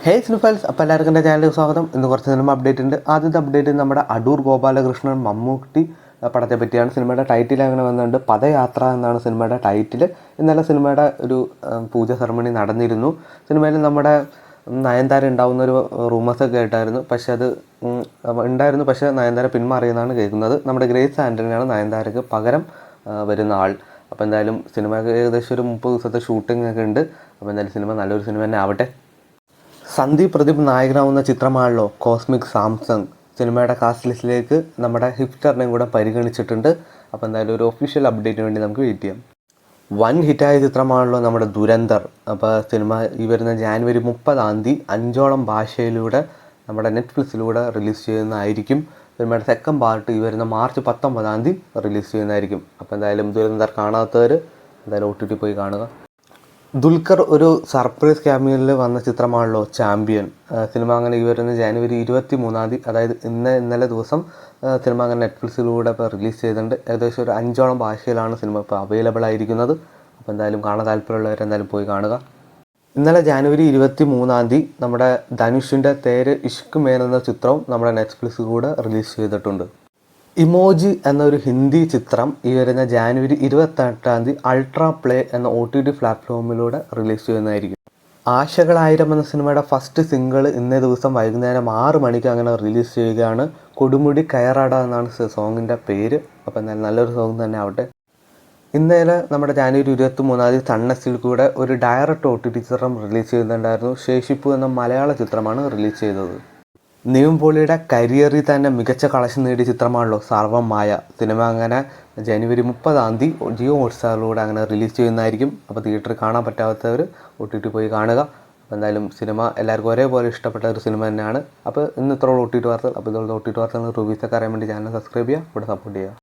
ഹേ സിനിഫൽസ്, അപ്പോൾ എല്ലാവർക്കും എൻ്റെ ചാനലിൽ സ്വാഗതം. ഇന്ന് കുറച്ച് സിനിമ അപ്ഡേറ്റ് ഉണ്ട്. ആദ്യത്തെ അപ്ഡേറ്റ് നമ്മുടെ അടൂർ ഗോപാലകൃഷ്ണൻ മമ്മൂട്ടി പടത്തെ പറ്റിയാണ്. സിനിമയുടെ ടൈറ്റിൽ അങ്ങനെ വന്നിട്ടുണ്ട്, പദയാത്ര എന്നാണ് സിനിമയുടെ ടൈറ്റിൽ. ഇന്നലെ സിനിമയുടെ ഒരു പൂജ സെറമണി നടന്നിരുന്നു. സിനിമയിൽ നമ്മുടെ നയൻതാര ഉണ്ടാവുന്നൊരു റൂമേഴ്സൊക്കെ ആയിട്ടായിരുന്നു, പക്ഷെ അത് ഉണ്ടായിരുന്നു. പക്ഷേ നയൻതാര പിന്മാറിയെന്നാണ് കേൾക്കുന്നത്. നമ്മുടെ ഗ്രേസ് ആൻ്റണിയാണ് നയൻതാരയ്ക്ക് പകരം വരുന്ന ആൾ. അപ്പോൾ എന്തായാലും സിനിമയ്ക്ക് ഏകദേശം ഒരു 30 ദിവസത്തെ ഷൂട്ടിംഗ് ഒക്കെ ഉണ്ട്. അപ്പോൾ എന്തായാലും സിനിമ നല്ലൊരു സിനിമ തന്നെ ആവട്ടെ. സന്ദീപ് പ്രദീപ് നായകനാവുന്ന ചിത്രമാണല്ലോ കോസ്മിക് സാംസങ്. സിനിമയുടെ കാസ്റ്റ് ലിസ്റ്റിലേക്ക് നമ്മുടെ ഹിപ്സ്റ്ററിനെയും കൂടെ പരിഗണിച്ചിട്ടുണ്ട്. അപ്പോൾ എന്തായാലും ഒരു ഒഫീഷ്യൽ അപ്ഡേറ്റിന് വേണ്ടി നമുക്ക് വെയിറ്റ് ചെയ്യാം. വൻ ഹിറ്റായ ചിത്രമാണല്ലോ നമ്മുടെ ദുരന്തർ. അപ്പോൾ സിനിമ ഈ വരുന്ന ജാനുവരി 30 5ഓളം ഭാഷയിലൂടെ നമ്മുടെ നെറ്റ്ഫ്ലിക്സിലൂടെ റിലീസ് ചെയ്യുന്നതായിരിക്കും. സിനിമയുടെ സെക്കൻഡ് പാർട്ട് ഈ വരുന്ന മാർച്ച് 19 റിലീസ് ചെയ്യുന്നതായിരിക്കും. അപ്പോൾ എന്തായാലും ദുരന്തർ കാണാത്തവർ എന്തായാലും OTT പോയി കാണുക. ദുൽഖർ ഒരു സർപ്രൈസ് ക്യാമിയോയിൽ വന്ന ചിത്രമാണല്ലോ ചാമ്പ്യൻ. സിനിമ അങ്ങനെ ഈ വരുന്ന ജാനുവരി 23 അതായത് ഇന്നലെ ദിവസം സിനിമ അങ്ങനെ നെറ്റ്ഫ്ലിക്സിലൂടെ ഇപ്പോൾ റിലീസ് ചെയ്തിട്ടുണ്ട്. ഏകദേശം ഒരു 5ഓളം ഭാഷയിലാണ് സിനിമ ഇപ്പോൾ അവൈലബിൾ ആയിരിക്കുന്നത്. അപ്പോൾ എന്തായാലും കാണാൻ താല്പര്യമുള്ളവർ എന്തായാലും പോയി കാണുക. ഇന്നലെ ജാനുവരി 23 നമ്മുടെ ധനുഷിൻ്റെ തേര് ഇഷ്ക് മേൻ എന്ന ചിത്രവും നമ്മുടെ നെറ്റ്ഫ്ലിക്സിലൂടെ റിലീസ് ചെയ്തിട്ടുണ്ട്. ഇമോജി എന്നൊരു ഹിന്ദി ചിത്രം ഈ വരുന്ന ജാനുവരി 28 അൾട്രാ പ്ലേ എന്ന OTT പ്ലാറ്റ്ഫോമിലൂടെ റിലീസ് ചെയ്യുന്നതായിരിക്കും. ആശകളായിരം എന്ന സിനിമയുടെ ഫസ്റ്റ് സിംഗിൾ ഇന്നേ ദിവസം വൈകുന്നേരം 6 മണിക്ക് അങ്ങനെ റിലീസ് ചെയ്യുകയാണ്. കൊടുമുടി കയറാട എന്നാണ് സോങ്ങിൻ്റെ പേര്. അപ്പോൾ എന്തായാലും നല്ലൊരു സോങ് തന്നെ ആവട്ടെ. ഇന്നലെ നമ്മുടെ ജാനുവരി 23 സൺനെക്സ്റ്റിൽ കൂടെ ഒരു ഡയറക്റ്റ് OTT ചിത്രം റിലീസ് ചെയ്യുന്നുണ്ടായിരുന്നു. ശേഷിപ്പു എന്ന മലയാള ചിത്രമാണ് റിലീസ് ചെയ്തത്. നിവിൻ പോളിയുടെ കരിയറിൽ തന്നെ മികച്ച കളക്ഷൻ നേടിയ ചിത്രമാണല്ലോ സർവ്വമായ. സിനിമ അങ്ങനെ ജനുവരി 30 ജിയോ ഹോട്ട്സ്റ്റാറിലൂടെ അങ്ങനെ റിലീസ് ചെയ്യുന്നതായിരിക്കും. അപ്പോൾ തിയേറ്ററിൽ കാണാൻ പറ്റാത്തവർ OTT പോയി കാണുക. അപ്പോൾ എന്തായാലും സിനിമ എല്ലാവർക്കും ഒരേപോലെ ഇഷ്ടപ്പെട്ട ഒരു സിനിമ തന്നെയാണ്. അപ്പോൾ ഇന്ന് ഇത്രയുള്ള OTT വാർത്തകൾ. അപ്പോൾ ഇതുപോലെ OTT വാർത്തകൾ റിവ്യൂസൊക്കെ അറിയാൻ വേണ്ടി ചാനൽ സബ്സ്ക്രൈബ് ചെയ്യുക, ഇവിടെ സപ്പോർട്ട് ചെയ്യുക.